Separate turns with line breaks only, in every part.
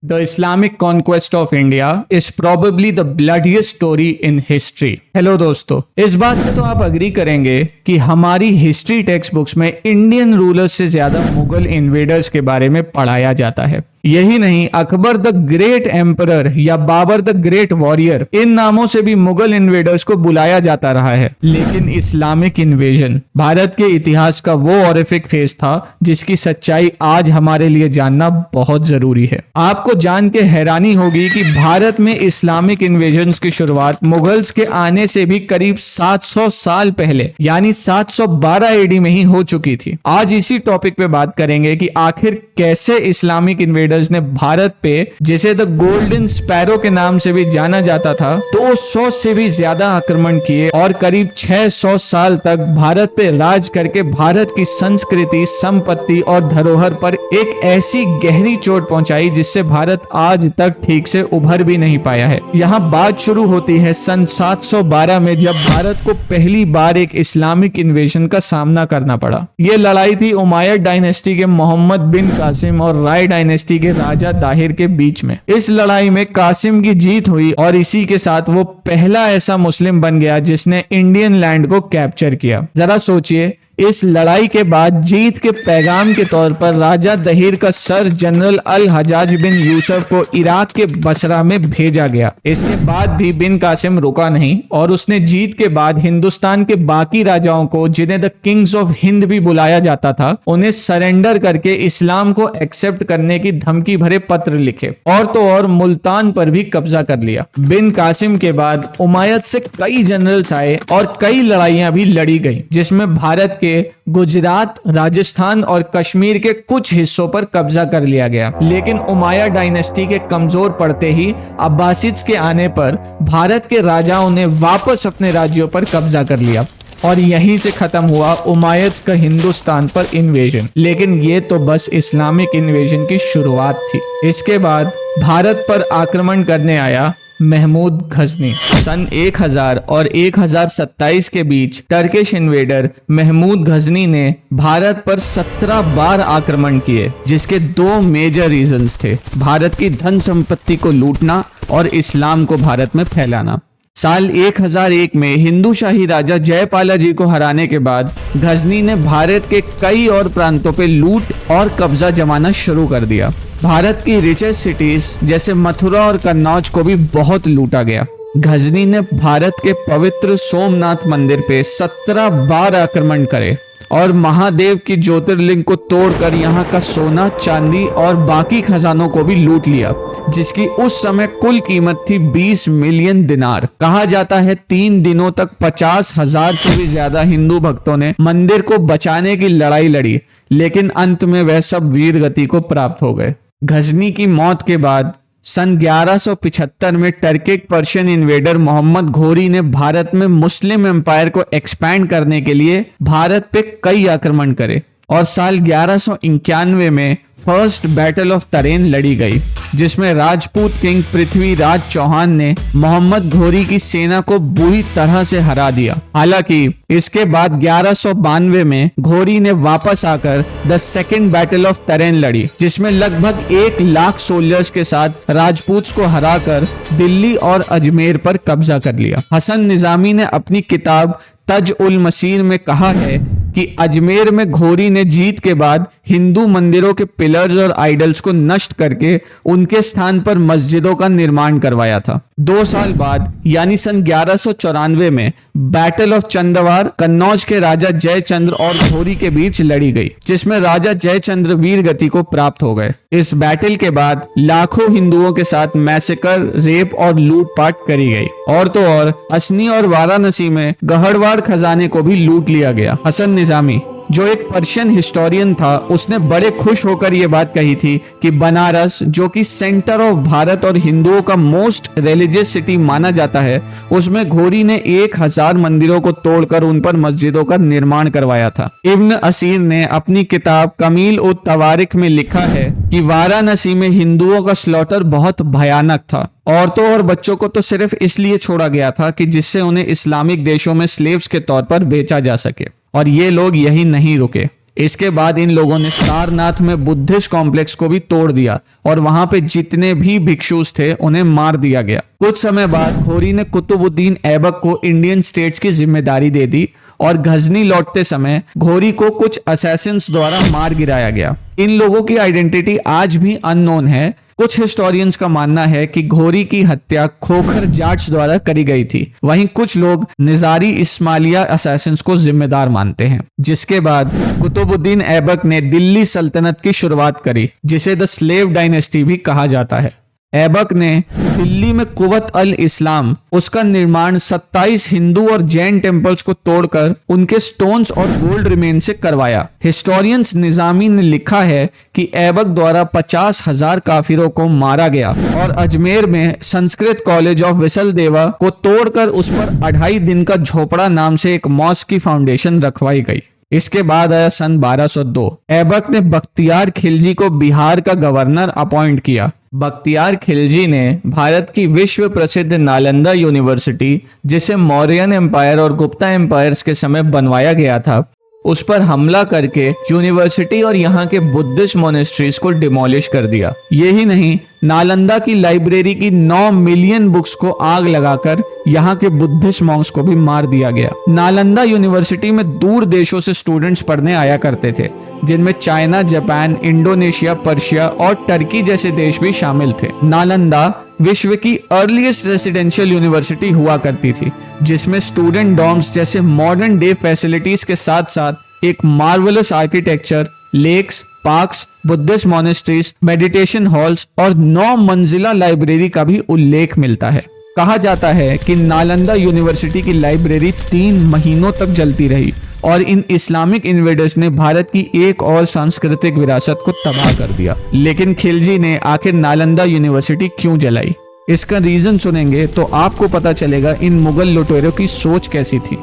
The Islamic conquest of India is probably the bloodiest story in history. Hello दोस्तों, इस बात से तो आप अग्री करेंगे कि हमारी हिस्ट्री टेक्स्ट बुक्स में इंडियन रूलर्स से ज्यादा मुगल इन्वेडर्स के बारे में पढ़ाया जाता है। यही नहीं, अकबर द ग्रेट एम्परर या बाबर द ग्रेट वॉरियर, इन नामों से भी मुगल इन्वेडर्स को बुलाया जाता रहा है। लेकिन इस्लामिक इन्वेजन भारत के इतिहास का वो ऑरिफिक फेज था जिसकी सच्चाई आज हमारे लिए जानना बहुत जरूरी है। आपको जान के हैरानी होगी कि भारत में इस्लामिक इन्वेजन की शुरुआत मुगल्स के आने से भी करीब 700 साल पहले यानी 712 एडी में ही हो चुकी थी। आज इसी टॉपिक पे बात करेंगे कि आखिर कैसे इस्लामिक इन्वेडर्स ने भारत पे, जिसे द गोल्डन स्पैरो के नाम से भी जाना जाता था, 200 से भी ज्यादा आक्रमण किए और करीब 600 साल तक भारत पे राज करके भारत की संस्कृति, संपत्ति और धरोहर पर एक ऐसी गहरी चोट पहुंचाई जिससे भारत आज तक ठीक से उभर भी नहीं पाया है। यहाँ बात शुरू होती है सन 712 में, जब भारत को पहली बार एक इस्लामिक इन्वेजन का सामना करना पड़ा। यह लड़ाई थी उमायद डायनेस्टी के मोहम्मद बिन कासिम और राय डायनेस्टी के राजा दाहिर के बीच में। इस लड़ाई में कासिम की जीत हुई और इसी के साथ वो पहला ऐसा मुस्लिम बन गया जिसने इंडियन लैंड को कैप्चर किया। जरा सोचिए, इस लड़ाई के बाद जीत के पैगाम के तौर पर राजा दहिर का सर जनरल अल हजाज बिन यूसुफ को इराक के बसरा में भेजा गया। इसके बाद भी बिन कासिम रुका नहीं और उसने जीत के बाद हिंदुस्तान के बाकी राजाओं को, जिन्हें द किंग्स ऑफ हिंद भी बुलाया जाता था, उन्हें सरेंडर करके इस्लाम को एक्सेप्ट करने की धमकी भरे पत्र लिखे और तो और मुल्तान पर भी कब्जा कर लिया। बिन कासिम के बाद उमायद से कई जनरल्स आए और कई लड़ाइयां भी लड़ी गई, जिसमें भारत के गुजरात, राजस्थान और कश्मीर के कुछ हिस्सों पर कब्जा कर लिया गया। लेकिन उमायद डायनेस्टी के कमजोर पड़ते ही अब्बासिड्स के आने पर भारत के राजाओं ने वापस अपने राज्यों पर कब्जा कर लिया और यहीं से खत्म हुआ उमायद का हिंदुस्तान पर इन्वेजन। लेकिन ये तो बस इस्लामिक इन्वेजन की शुरुआत थी। इसके बाद भारत पर आक्रमण करने आया महमूद गजनी। सन 1000 और 1027 के बीच टर्किश इन्वेडर महमूद गजनी ने भारत पर 17 बार आक्रमण किए, जिसके दो मेजर रीजंस थे: भारत की धन संपत्ति को लूटना और इस्लाम को भारत में फैलाना। साल 1001 में हिंदू शाही राजा जयपाला जी को हराने के बाद गजनी ने भारत के कई और प्रांतों पे लूट और कब्जा जमाना शुरू कर दिया। भारत की रिचेस्ट सिटीज जैसे मथुरा और कन्नौज को भी बहुत लूटा गया। गजनी ने भारत के पवित्र सोमनाथ मंदिर पे 17 बार आक्रमण करे और महादेव की ज्योतिर्लिंग को तोड़कर यहाँ का सोना, चांदी और बाकी खजानों को भी लूट लिया, जिसकी उस समय कुल कीमत थी 20 मिलियन दिनार। कहा जाता है 3 दिनों तक 50,000 से भी ज्यादा हिंदू भक्तों ने मंदिर को बचाने की लड़ाई लड़ी, लेकिन अंत में वह सब वीर गति को प्राप्त हो गए। गजनी की मौत के बाद सन 1175 में टर्किक पर्शियन इन्वेडर मोहम्मद घोरी ने भारत में मुस्लिम एम्पायर को एक्सपैंड करने के लिए भारत पे कई आक्रमण करे और साल 1191 में फर्स्ट बैटल ऑफ तरेन लड़ी गई, जिसमें राजपूत किंग पृथ्वीराज चौहान ने मोहम्मद घोरी की सेना को बुरी तरह से हरा दिया। हालांकि इसके बाद 1192 में घोरी ने वापस आकर द सेकेंड बैटल ऑफ तरेन लड़ी, जिसमें लगभग 1 लाख सोल्जर्स के साथ राजपूत को हराकर दिल्ली और अजमेर पर कब्जा कर लिया। हसन निजामी ने अपनी किताब तज उल मसीर में कहा है कि अजमेर में घोरी ने जीत के बाद हिंदू मंदिरों के पिलर्स और आइडल्स को नष्ट करके उनके स्थान पर मस्जिदों का निर्माण करवाया था। 2 साल बाद यानी सन 1194 में बैटल ऑफ चंदवार कन्नौज के राजा जयचंद्र और घोरी के बीच लड़ी गई, जिसमें राजा जयचंद्र वीर गति को प्राप्त हो गए। इस बैटल के बाद लाखों हिंदुओं के साथ मैसेकर, रेप और लूटपाट करी गई और तो और असनी और वाराणसी में गहड़वाड़ खजाने को भी लूट लिया गया। हसन निजामी, जो एक पर्शियन हिस्टोरियन था, उसने बड़े खुश होकर यह बात कही थी कि बनारस, जो कि सेंटर ऑफ भारत और हिंदुओं का मोस्ट रिलीजियस सिटी माना जाता है, उसमें घोरी ने 1000 मंदिरों को तोड़कर उन पर मस्जिदों का निर्माण करवाया था। इब्न असीर ने अपनी किताब कमील उत तवारिख में लिखा है कि वाराणसी में हिंदुओं का स्लॉटर बहुत भयानक था। औरतों और बच्चों को तो सिर्फ इसलिए छोड़ा गया था कि जिससे उन्हें इस्लामिक देशों में स्लेव्स के तौर पर बेचा जा सके। और ये लोग यही नहीं रुके। इसके बाद इन लोगों ने सारनाथ में बुद्धिस्ट कॉम्प्लेक्स को भी तोड़ दिया और वहां पे जितने भी भिक्षुस थे उन्हें मार दिया गया। कुछ समय बाद घोरी ने कुतुबुद्दीन ऐबक को इंडियन स्टेट्स की जिम्मेदारी दे दी और गजनी लौटते समय घोरी को कुछ असैसिन्स द्वारा मार गिराया गया। इन लोगों की आइडेंटिटी आज भी अननोन है। कुछ हिस्टोरियंस का मानना है कि घोरी की हत्या खोखर जाट्स द्वारा करी गई थी, वहीं कुछ लोग निजारी इस्माइलिया असैसिन्स को जिम्मेदार मानते हैं। जिसके बाद कुतुबुद्दीन ऐबक ने दिल्ली सल्तनत की शुरुआत करी, जिसे द स्लेव डायनेस्टी भी कहा जाता है। ऐबक ने दिल्ली में कुवत अल इस्लाम, उसका निर्माण 27 हिंदू और जैन टेम्पल्स को तोड़कर उनके स्टोन्स और गोल्ड रिमेन से करवाया। हिस्टोरियंस निजामी ने लिखा है कि ऐबक द्वारा 50,000 काफिरों को मारा गया और अजमेर में संस्कृत कॉलेज ऑफ विसलदेवा को तोड़कर उस पर 2.5 दिन का झोपड़ा नाम से एक मॉस्क की फाउंडेशन रखवाई गई। इसके बाद आया सन 1202। ऐबक ने बख्तियार खिलजी को बिहार का गवर्नर अपॉइंट किया। बख्तियार खिलजी ने भारत की विश्व प्रसिद्ध नालंदा यूनिवर्सिटी, जिसे मौर्यन एम्पायर और गुप्ता एम्पायर्स के समय बनवाया गया था, उस पर हमला करके यूनिवर्सिटी और यहाँ के बुद्धिस्ट मोनेस्ट्रीज को डिमोलिश कर दिया। यही नहीं, नालंदा की लाइब्रेरी की 9 मिलियन बुक्स को आग लगाकर यहाँ के बुद्धिस्ट मॉन्क्स को भी मार दिया गया। नालंदा यूनिवर्सिटी में दूर देशों से स्टूडेंट्स पढ़ने आया करते थे, जिनमें चाइना, जापान, इंडोनेशिया, पर्शिया और टर्की जैसे देश भी शामिल थे। नालंदा विश्व की अर्लीस्ट रेसिडेंशियल यूनिवर्सिटी हुआ करती थी, जिसमें स्टूडेंट डॉर्म्स जैसे मॉडर्न डे फैसिलिटीज के साथ साथ एक marvellous architecture, lakes, parks, Buddhist monasteries, meditation halls और 9 मंजिला लाइब्रेरी का भी उल्लेख मिलता है। कहा जाता है कि नालंदा यूनिवर्सिटी की लाइब्रेरी 3 महीनों तक जलती रही और इन इस्लामिक इन्वेडर्स ने भारत की एक और सांस्कृतिक विरासत को तबाह कर दिया। लेकिन खिलजी ने आखिर नालंदा यूनिवर्सिटी क्यों जलाई? इसका रीजन सुनेंगे तो आपको पता चलेगा इन मुगल लुटेरों की सोच कैसी थी।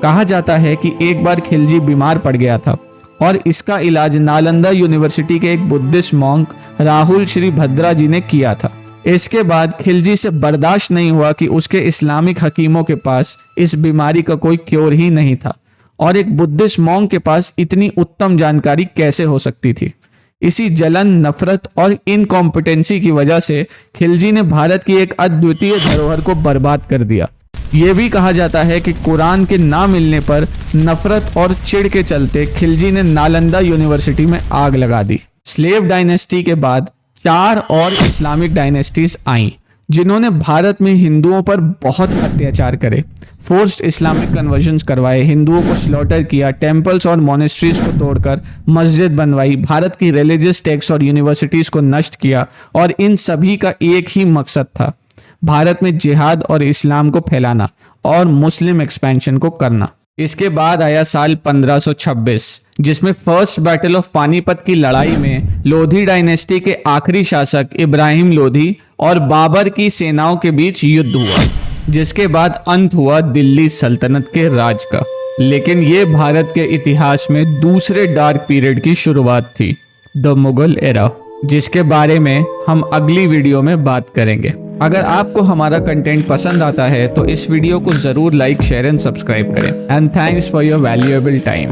कहा जाता है कि एक बार खिलजी बीमार पड़ गया था और इसका इलाज नालंदा यूनिवर्सिटी के एक बुद्धिस्ट मॉन्क राहुल श्री भद्रा जी ने किया था। इसके बाद खिलजी से बर्दाश्त नहीं हुआ कि उसके इस्लामिक हकीमों के पास इस बीमारी का कोई क्योर ही नहीं था और एक बुद्धिस्ट मॉन्क के पास इतनी उत्तम जानकारी कैसे हो सकती थी। इसी जलन, नफरत और इनकॉम्पिटेंसी की वजह से खिलजी ने भारत की एक अद्वितीय धरोहर को बर्बाद कर दिया। यह भी कहा जाता है कि कुरान के ना मिलने पर नफरत और चिढ़ के चलते खिलजी ने नालंदा यूनिवर्सिटी में आग लगा दी। स्लेव डायनेस्टी के बाद 4 और इस्लामिक डायनेस्टीज आईं, जिन्होंने भारत में हिंदुओं पर बहुत अत्याचार करे, फोर्स्ड इस्लामिक कन्वर्जन्स करवाए, हिंदुओं को स्लॉटर किया, टेम्पल्स और मोनेस्ट्रीज को तोड़कर मस्जिद बनवाई, भारत की रिलीजियस टेक्स्ट और यूनिवर्सिटीज को नष्ट किया और इन सभी का एक ही मकसद था, भारत में जिहाद और इस्लाम को फैलाना और मुस्लिम एक्सपेंशन को करना। इसके बाद आया साल 1526, जिसमें फर्स्ट बैटल ऑफ पानीपत की लड़ाई में लोधी डायनेस्टी के आखिरी शासक इब्राहिम लोधी और बाबर की सेनाओं के बीच युद्ध हुआ, जिसके बाद अंत हुआ दिल्ली सल्तनत के राज का। लेकिन ये भारत के इतिहास में दूसरे डार्क पीरियड की शुरुआत थी, द मुगल एरा, जिसके बारे में हम अगली वीडियो में बात करेंगे। अगर आपको हमारा कंटेंट पसंद आता है तो इस वीडियो को जरूर लाइक, शेयर एंड सब्सक्राइब करें। And thanks for your valuable time.